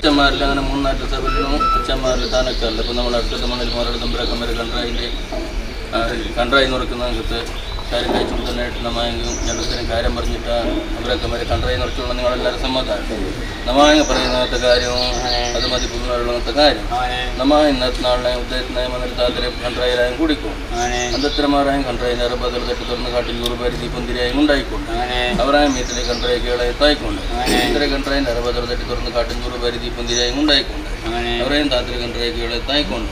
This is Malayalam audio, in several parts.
അച്ഛന്മാരിൽ അങ്ങനെ മൂന്നാറ്റ് സഭയിലും അച്ഛന്മാരിൽ താനൊക്കെയല്ല. ഇപ്പം നമ്മൾ അടുത്ത മണ്ണിൽ മാറുന്ന തമ്പുരാക്കന്മാരെ കണ്ട്രായി നോക്കുന്നത് കാര്യം കഴിച്ചു കൊടുക്കാനായിട്ട് നമ്മയെങ്കിലും രണ്ടുപേരും കാര്യം പറഞ്ഞിട്ട് അവരൊക്കെ കണ്ട്രായി നിറച്ചുള്ള നിങ്ങളെല്ലാവരും സമ്മതമാണ്. നമ്മ പറയുന്നത്തെ കാര്യവും അത് മതി പുതുന്നാളുള്ളത്തെ കാര്യം നമ്മ ഇന്നത്തെ നാളിനെ ഉദ്ദേശിച്ച മന്ത്രിത്താത്തിലെ കണ്ട്രായിലായും കുടിക്കും അന്തത്രമാരായും കണ്ട്രായിൻ്റെ അറുപതിൽ തെറ്റ് തുറന്ന് കാട്ടിൽ ഗുരുപരിധി പൊന്തിരിയായും ഉണ്ടായിക്കൊണ്ട് അവരായും മീത്തിലെ കണ്ട്രായികളെ എത്തായിക്കൊണ്ട് ഇത്തരം കണ്ട്രായിൻ്റെ അറുപതിൽ തെറ്റ് തുറന്ന് കാട്ടിൽ ഗുരുപരിധി പൊന്തിരിയായും ഉണ്ടായിക്കൊണ്ട് അവരെയും താത്തിലെ കണ്ട്രായികളെ എത്തായിക്കൊണ്ട്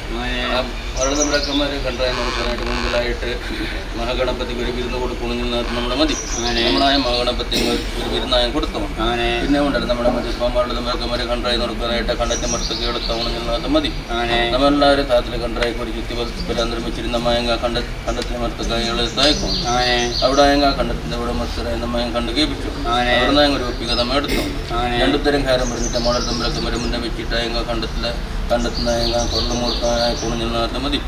വളർന്നവരക്കന്മാരെ കണ്ട്രായി നോക്കാനായിട്ട് മുമ്പിലായിട്ട് മഹാഗണപതിക്ക് ഒരു വിരുന്ന് കൊടുക്കണമെന്ന് നമ്മുടെ മതി. നമ്മളായ മഹാഗണപതിക്ക് ഒരു വിരുന്നായം കൊടുത്തു. പിന്നെ ഉണ്ടല്ലോ നമ്മുടെ മതി വളർന്നവരക്കന്മാരെ കണ്ട്രായി നോക്കാനായിട്ട് കണ്ടത്തെ മരത്തൊക്കെ എടുത്തോണമെന്നത് മതി. നമ്മളെല്ലാവരും താത്തിലെ കണ്ട്രായിക്ക് ഒരു ചുറ്റി നിർമ്മിച്ചിരുന്ന മയങ്ക കണ്ടത്തിലെ മരത്തൊക്കെ തായ്ക്കും. അവിടെ അയങ്ക കണ്ടത്തിന്റെ ഇവിടെ മത്സരം നമ്മയും കണ്ട് കേൾപ്പിച്ചു. അവിടെ ഒരു ഒപ്പിക നമ്മ എടുത്തു. രണ്ടുത്തരം കാര്യം പറഞ്ഞിട്ട് വളർന്നവരക്കന്മാരെ മുന്നേ വെച്ചിട്ട് അയങ്ക കണ്ടെത്തുന്ന കൊള്ളം മുഹൂർത്തമായ കുണിഞ്ഞിരുന്ന മതി.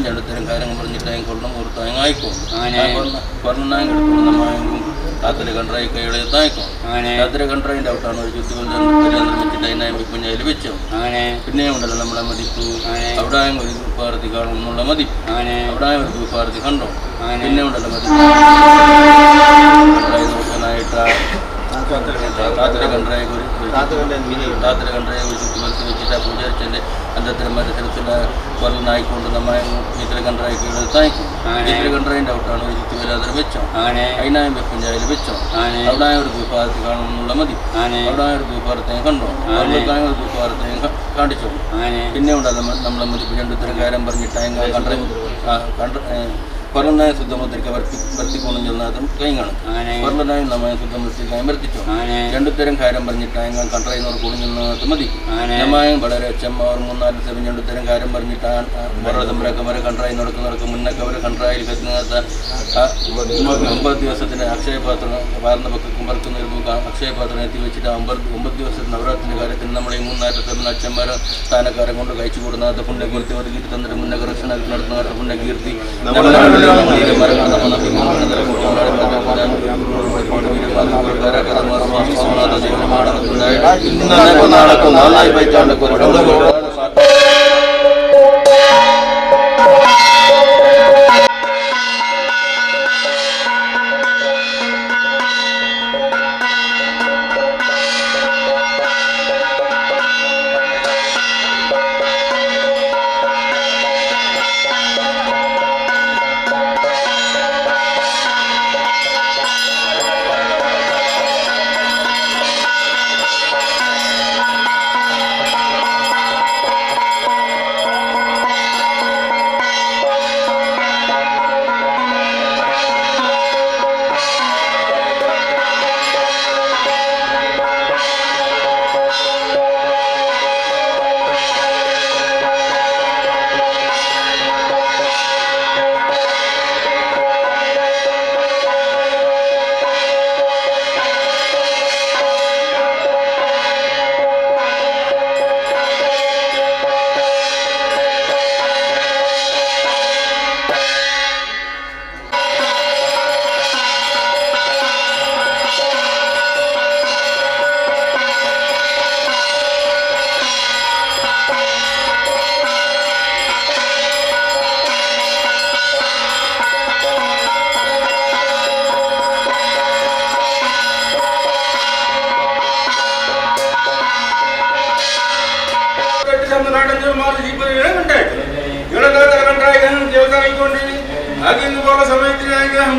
രണ്ടുത്തരം കാര്യങ്ങൾ പറഞ്ഞിട്ട് കൊള്ളം മുഹൂർത്തം ആയിക്കോ കൊറനായും കിടക്കുന്ന നമ്മയും താത്തര കണ്ട്രായി കൈകളെ തായ്ക്കും. താത്തര കണ്ട്രായിൻ്റെ ഔട്ടാണ് ഒരു ചുറ്റി നിർമ്മിച്ചിട്ട് അതിനായും കുഞ്ഞായിൽ വെച്ചു. പിന്നെയും ഉണ്ടല്ലോ നമ്മളെ മതിപ്പു അവിടെ ഒരു ഗ്രൂപ്പാർത്തി കാണും എന്നുള്ള മതി. അവിടെ ഒരു ഗ്രൂപ്പാർത്തി കണ്ടോ. പിന്നെ ഉണ്ടല്ലോ മതി കണ്ട്രായി നോക്കാനായിട്ട് താത്തര കണ്ട്രായി ഒരു ചുറ്റി മത്സരം വെച്ചിട്ട് പൂജാരിച്ചതിൻ്റെ അന്തത്തരം മത്സരത്തിൽ കൊല്ലനായിക്കൊണ്ട് നമ്മ ഇത്തര കണ്ട്രായിക്കുകൾ തായ്ക്കും. ഇത്തര കണ്ട്രായിൻ്റെ ഔട്ടാണ് ഒരു ചുറ്റി വരാതെ വെച്ചോ. അതിനായും വെപ്പഞ്ചായിൽ വെച്ചോ. അവിടെ ഒരു ഗ്രൂപ്പാർത്തി കാണുമെന്നുള്ള മതി. അവിടെ ഒരു ഗ്രൂപ്പാർത്തേയും കണ്ടോ. ഒരു ഗ്രൂപ്പാർത്തേയും കാണിച്ചോ. പിന്നെ ഉണ്ടല്ലോ നമ്മളെ മതി രണ്ടുത്തരം കാര്യം പറഞ്ഞിട്ട് കണ്ട്രായി കൊറനായ ശുദ്ധമുദ്രിക്ക വർത്തിക്കൊണ്ടെന്നുള്ളതും കൈ കാണും. കൊറനായും നമ്മെ ശുദ്ധമുദ്രിക്കായും വർത്തിച്ചു. രണ്ടുത്തരം കാര്യം പറഞ്ഞിട്ട് അയങ്ങൾ കണ്ട്രായി നോക്കൊള്ളുന്നത് മതി. നമ്മയും വളരെ അച്ഛന്മാർ 3-4 ദിവസം രണ്ടുത്തരം കാര്യം പറഞ്ഞിട്ട് തമ്പുരാക്കന്മാരെ കണ്ട്രായി നടക്കുന്നവർക്ക് മുന്നൊക്കെ അവർ കണ്ട്രായിൽ കത്തുന്നത് 9 ദിവസത്തിന് അക്ഷയപാത്രം വാർന്ന പക്കം പറക്കുന്ന ഒരു അക്ഷയപാത്രം എത്തി വെച്ചിട്ട് 9 ദിവസത്തിന് നവരാത്രിൻ്റെ കാര്യത്തിന് നമ്മളെ 3-4 ദിവസം അച്ഛന്മാരെ സ്ഥാനക്കാരെ കൊണ്ട് കഴിച്ചു കൂടുന്നത് പുണ്യകീർത്തി ഒതുക്കിയിട്ട് തന്നിട്ട് മുന്നേ രക്ഷണ നടത്തുന്നവരുടെ പുണ്യകീർത്തി നാളായി പൈച്ചാണ്ട്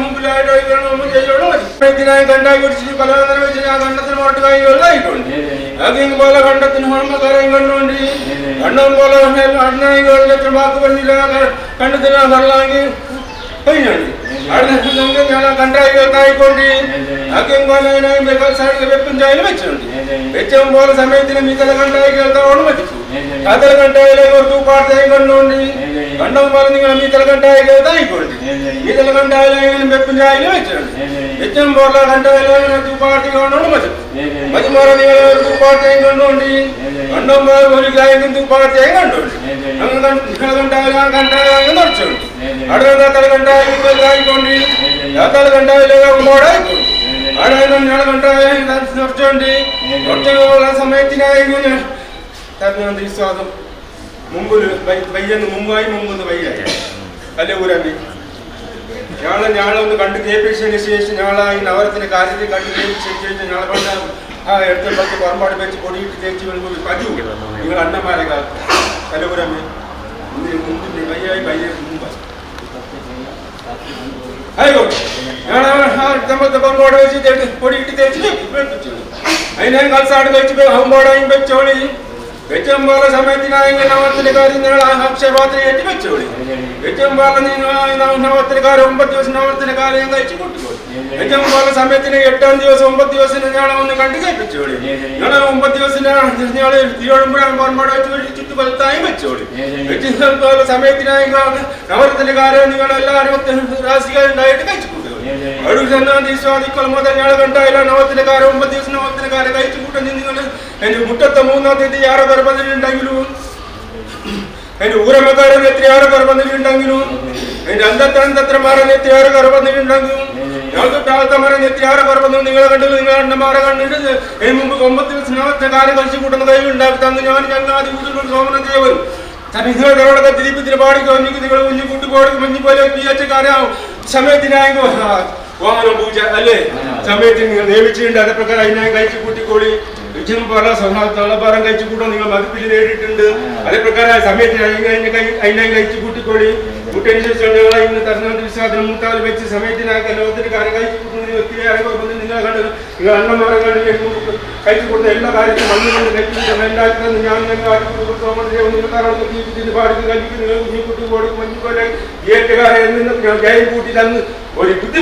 മുമ്പിലായിട്ട് കണ്ടായി കുടിച്ചിട്ട് പല വെച്ച് ഞാൻ കണ്ടത്തിൽ മോട്ട് കൈകളിലായിട്ടുണ്ട്. Aging bola conduct in Hormaka Gandundi, Andam bola Adnai girl, let them walk when you are conducting a Harlangi. Country again one because I weapon Pecham was a made in a Mikala country, other country or two parts I got only, Andam Morning and Mikala country, Mikala country and weapon I mentioned. Pecham Bola country two party on much. Majimara two party I got only, Andam was lying in two party I got only. Country nurtured. Other country I go. Some of the models put it to the I then also started to be humble in Becholi. Bechambala Samatina and Navatrigar in Hakshavati at Becholi. Bechambala in Navatrigar, but was Navatrigar and I took to go. Bechambala Samatina at Tandios, Umbatios in the on the country Becholi. Yana Umbatios in the Yoram one more to time Becholi. Bechambala Samatina and Navatrigar and Rasika and I Arusana, this was the Kolmota Nalagantila, Navatrigar, Umbatios, Navatrigar, I took and you put the moon of the Arabarban in Dangilu and Uramakar and the Triarabarban in Dangilu and under Tantramara and the Triarabarban in Dangilu. Also, Taltamar and the Triarabarban in the Namaragan and Mumbatis, not the Garagan, she put on the island of Tanzania and the Usual Roman table. Having heard about the Dilip body going to the you put to work when you put a Piachakara, Sametina, Wamana Buja Ale, Sametin, Nevichi and other Prakara, I put the Kodi. Jambara, Salabaranga, you put on the Mapility and other Prakara, Samet, I like to put the Kodi, Utensils in the Tarnan, Southern Mutal, which is Sametina, and all the Karagai, put on the Tiara, I put the Ella Gari, the Menda, and the young and the body, you put the body when you go like, yet the guy put it on, or you put the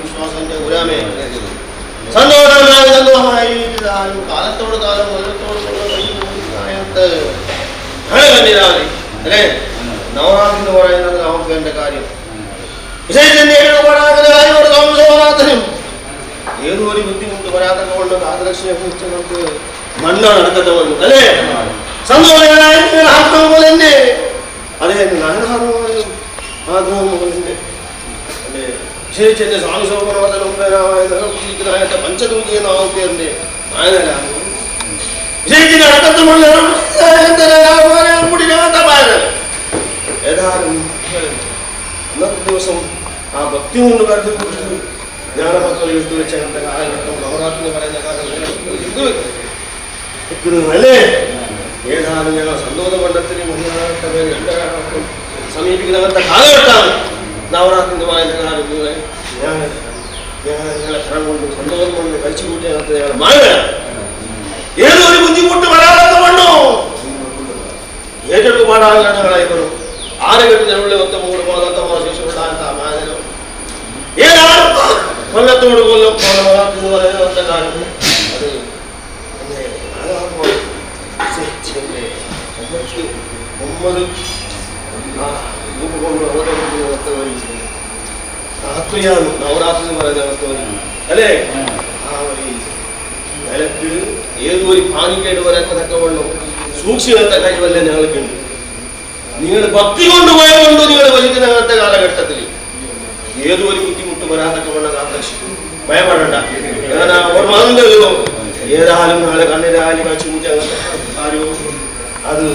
വിശ്വാസത്തിന്റെ ഉരാമേ സന്തോഷമായി കാലത്തോട് കാലം അല്ലേ? നവരാത്രി എന്ന് പറയുന്നത് നമുക്ക് വേണ്ട കാര്യം. ഏതോ ഒരു ബുദ്ധിമുട്ട് വരാതെ കൊണ്ട് ആദർശനെ കുറിച്ച് നമുക്ക് മണ്ണാണ് നടക്കത്തെ വന്നു അല്ലേ? സന്തോഷകരമായ ആത്മാവ് പോലെ തന്നെ അതേ നയനാർമാരും ആഗ്രഹം പോലെ തന്നെ അല്ലേ? വിശേഷിച്ചെന്റെ സ്വാമി സൗകര്യത്തെ പഞ്ചതൂക്കി എന്ന പേരിന്റെ നായകനാണ്. വിശേഷിച്ച് അടക്കത്തുമുള്ള ഏതായാലും അന്നത്തെ ദിവസം ആ ഭക്തി കൊണ്ട് കരുതി കൊടുത്തു ജ്ഞാനമക്കൾ എടുത്തു വെച്ച അങ്ങനത്തെ കാലഘട്ടം നവരാത്രി എന്ന് പറയുന്ന കാലഘട്ടം അല്ലേ? ഏതായാലും ഞങ്ങൾ സന്തോഷ മണ്ഡലത്തിന് മുന്നോട്ട് സമീപിക്കുന്ന അങ്ങനത്തെ കാലഘട്ടമാണ് നവരാത്രി എന്ന് പറയുന്ന കാലങ്ങളെ ഞങ്ങളെ കരം കൊണ്ട് സന്തോഷം കൊണ്ട് കഴിച്ചു കൂട്ടി അങ്ങനത്തെ ഞങ്ങൾ മാറുകയാണ്. ഏതോ ഒരു ബുദ്ധിമുട്ട് വരാതെ വണ്ണോ ഏറ്റെടുത്ത് പാടാനുള്ള ഞങ്ങളായി വരും. ആരെങ്കിലും ഒത്ത മൂട് പോകാത്ത ശേഷമുണ്ടാകാത്ത മാനോ ഏതാണ് കൊല്ലത്തോട് കൊല്ലം എന്ന് പറയുന്ന കാലം അത് ആത്മീയാണ് നവരാത്രി എന്ന് പറയുന്ന അവസ്ഥ അല്ലേ? ആ ഒരു നിലക്ക് ഏതൊരു പാനിക്കേട് വരത്തക്ക വെള്ളം സൂക്ഷിക്കാത്ത കഴിവല്ല ഞങ്ങൾക്കുണ്ട്. നിങ്ങൾ ഭക്തി കൊണ്ടുപോയതുകൊണ്ട് നിങ്ങൾ വലിക്കുന്ന അങ്ങനത്തെ കാലഘട്ടത്തിൽ ഏതൊരു ബുദ്ധിമുട്ട് വരാത്തക്ക വെള്ളം ആകർഷിക്കും. ഭയപ്പെടണ്ട. ഞാൻ ഓർമ്മണ്ടല്ലോ ഏതായാലും നാളെ കണ്ണിരാലി കാച്ചു കൂട്ടി അങ്ങനത്തെ കാര്യവും അത്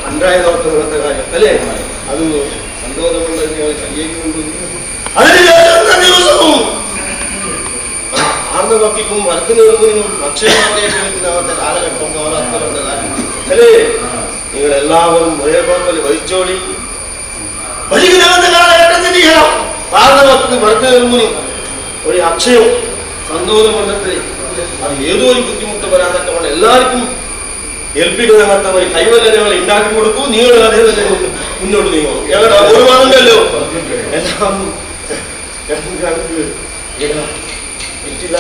അണ്ടായ നോക്കുന്ന അങ്ങനത്തെ കാര്യം അല്ലേ? അത് സന്തോഷമുള്ള നിങ്ങൾ കയ്യേക്കുണ്ട്. അതിന് ദിവസവും ആർന്ന ഭക്തിക്കും വർക്കുന്നതിനും അക്ഷയമാർഗത്തെ കാലഘട്ടം നവരാത്രികളുടെ കാര്യം അല്ലേ? നിങ്ങളെല്ലാവരും ഒരേപോലെ വഹിച്ചോളി. ഭജിക്കുന്ന കാലഘട്ടത്തിൽ ആർന്ന ഭക്തി വർക്കുന്നതിനും ഒരു അക്ഷയവും സന്തോഷമുണ്ടെങ്കിൽ അത് ഏതോ ഒരു ബുദ്ധിമുട്ട് വരാതൊക്കെ കൊണ്ട് എല്ലാവർക്കും ഏൽപ്പിക്കുന്ന അങ്ങനത്തെ ഒരു കൈവല്ലങ്ങൾ ഉണ്ടാക്കി കൊടുക്കൂ. നിങ്ങൾ അതേ തന്നെ മുന്നോട്ട് നീങ്ങും. ഞങ്ങളുടെ ഒരുപാടുണ്ടല്ലോ എല്ലാം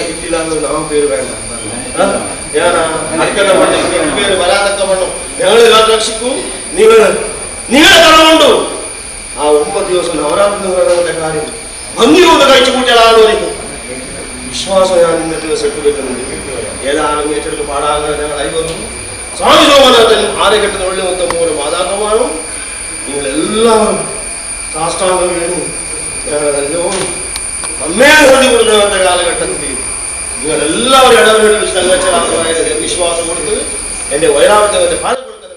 കിട്ടില്ല എന്ന് നാം പേര് വേണ്ട. ഞാൻ അടുക്കള പേര് വരാതൊക്കെ വേണം. ഞങ്ങൾ രക്ഷിക്കും. നിങ്ങളെ കടമുണ്ടോ ആ 9 ദിവസം നവരാത്രി പറയുന്ന കാര്യം ഭംഗിയോട് കഴിച്ചു കൂട്ടിയാളാണ് എനിക്ക് വിശ്വാസം. ഞാൻ ഇന്നത്തെ ദിവസം ഇട്ടുവെക്കുന്നുണ്ട്. ഏതാനും ഏറ്റെടുത്ത് പാടാകുന്ന ഞങ്ങൾ അയക്കുന്നു. സ്വാമി സോമനാഥനും ആരെക്കെട്ടുന്ന ഉള്ളിൽ മൊത്തം പോലെ മാതാക്കമാണ്. നിങ്ങളെല്ലാവരും സാഷ്ടാംഗം വീണു ഞങ്ങളെല്ലാം അമ്മയെ നന്ദി കൊടുക്കുന്ന കാലഘട്ടത്തിൽ നിങ്ങളെല്ലാവരും ഇടവേള സംഘർഷമായത് വിശ്വാസം കൊടുത്ത് എൻ്റെ വൈരാഗ്യത്തെ പാല കൊടുക്കുന്നത്.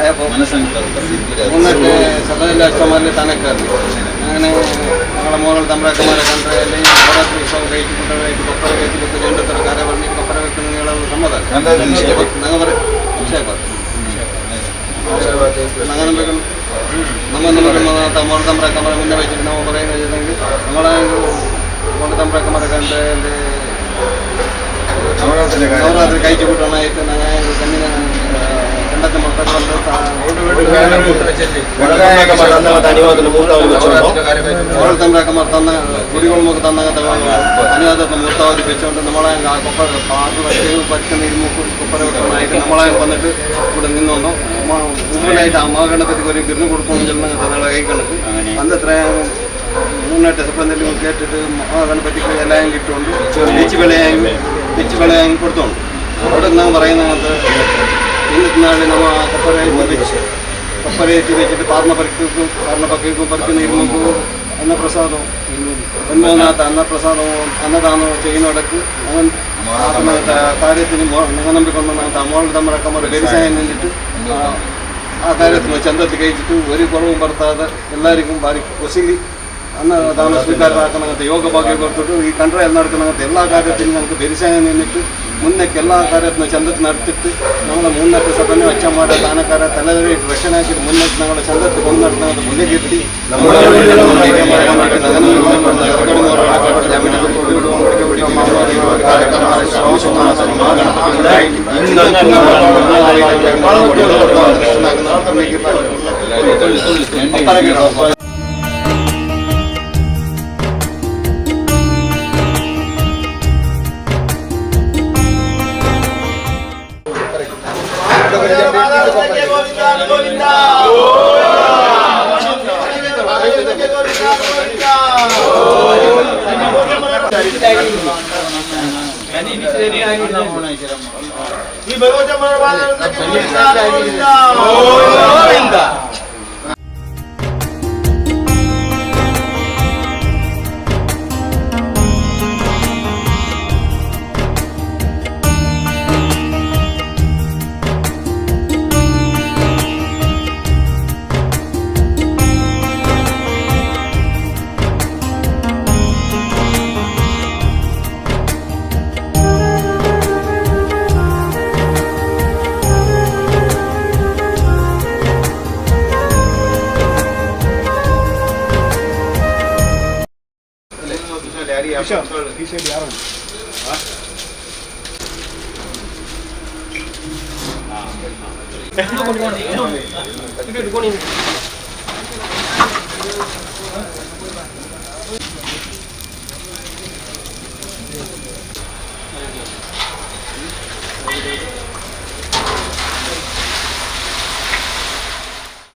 മുന്നത്തെ സകല അച്ഛന്മാരിൽ തന്നെ കയറി അങ്ങനെ ഞങ്ങളുടെ മോളുടെ തമ്പ്രാക്കന്മാരെ കണ്ടതിൽ നവരാത്രി ഉത്സവം കഴിച്ച് കുട്ടികളായിട്ട് കൊപ്പര കഴിച്ച് കുത്തി രണ്ടത്ര കര പറഞ്ഞ് കൊപ്പര വെക്കുന്ന നിങ്ങളുടെ സമ്മതം ഞങ്ങൾ പറയും അങ്ങനെ നമ്മൾ മോളുടെ തമ്പ്രാക്കന്മാരെ മുന്നേ വെച്ചിട്ട് നമ്മൾ പറയുന്നത് വെച്ചിട്ടുണ്ടെങ്കിൽ നമ്മളെ മോളുടെ തമ്പ്രാക്കന്മാരെ കണ്ടതിൻ്റെ നവരാത്രി കഴിച്ചു കൂട്ടണമായിട്ട് ഞങ്ങൾ കണ്ണിന് കണ്ടത്തെ മൊത്തം തമ്പ്രാക്കന്മാർ തന്ന കുടികളുമൊക്കെ തന്ന അനുവാദത്തെ മൂർത്താവധി വെച്ചുകൊണ്ട് നമ്മളെ കൊപ്പര പാട്ട് വയ്ക്കുകയും പറ്റുന്ന ഇരുമുക്ക് കൊപ്പര വെക്കണമായിട്ട് നമ്മളെ വന്നിട്ട് ഇവിടെ നിന്നോണ്ടോ മുമ്പിലായിട്ട് അമ്മാകണത്തിന് ഒരു ബിരുന്ന് കൊടുക്കുമെന്ന് ചെല്ലുന്ന ഞങ്ങളെ കൈ കണക്ക് അന്ന് എത്രയും മൂന്നായിട്ട് എന്തെങ്കിലും കേട്ടിട്ട് മഹാഗണപതിക്ക് എല്ലാം കിട്ടുകൊണ്ട് വെച്ച് വിളയാങ്ങി കൊടുത്തോണ്ട് അവിടെ ഞാൻ പറയുന്നത് ഇന്നത്തെ നാളിൽ നമ്മൾ കൊപ്പരയേറ്റ് വെച്ചിട്ട് പാർണപ്പക്കും പറിക്കുന്ന ഇരുമുക്കും അന്നപ്രസാദവും ഒന്നാമത്തെ അന്നപ്രസാദവും അന്നദാനവും ചെയ്യുന്നിടക്ക് അവൻ കാര്യത്തിന് നമ്പിക്കൊണ്ട് മോളുടെ തമ്മിലക്കന്മാർ വ്യവസായം നിന്നിട്ട് ആ കാര്യത്തിന് ചന്തത്തിൽ കഴിച്ചിട്ട് ഒരു കുറവും പറത്താതെ എല്ലാവർക്കും കൊസിലി അന്നദാന സ്വീകാരമാക്കണങ്ങനത്തെ യോഗ ഭാഗ്യം കൊടുത്തിട്ട് ഈ കൺട്രയിൽ നടക്കുന്നങ്ങനത്തെ എല്ലാ കാര്യത്തിനും ഞങ്ങൾക്ക് വ്യവസായം നിന്നിട്ട് മുന്നേക്ക് എല്ലാ കാര്യത്തിനും ചന്തത്തിൽ നടത്തിയിട്ട് നമ്മളെ മുന്നേറ്റ സഭനെ അച്ഛന്മാരെ ദാനക്കാരെ തലവരായിട്ട് രക്ഷനാക്കിയിട്ട് മുന്നേറ്റ് ഞങ്ങളുടെ ചന്തത്തിൽ കൊണ്ടു നടത്തുന്നത് മുന്നിലെത്തി Ini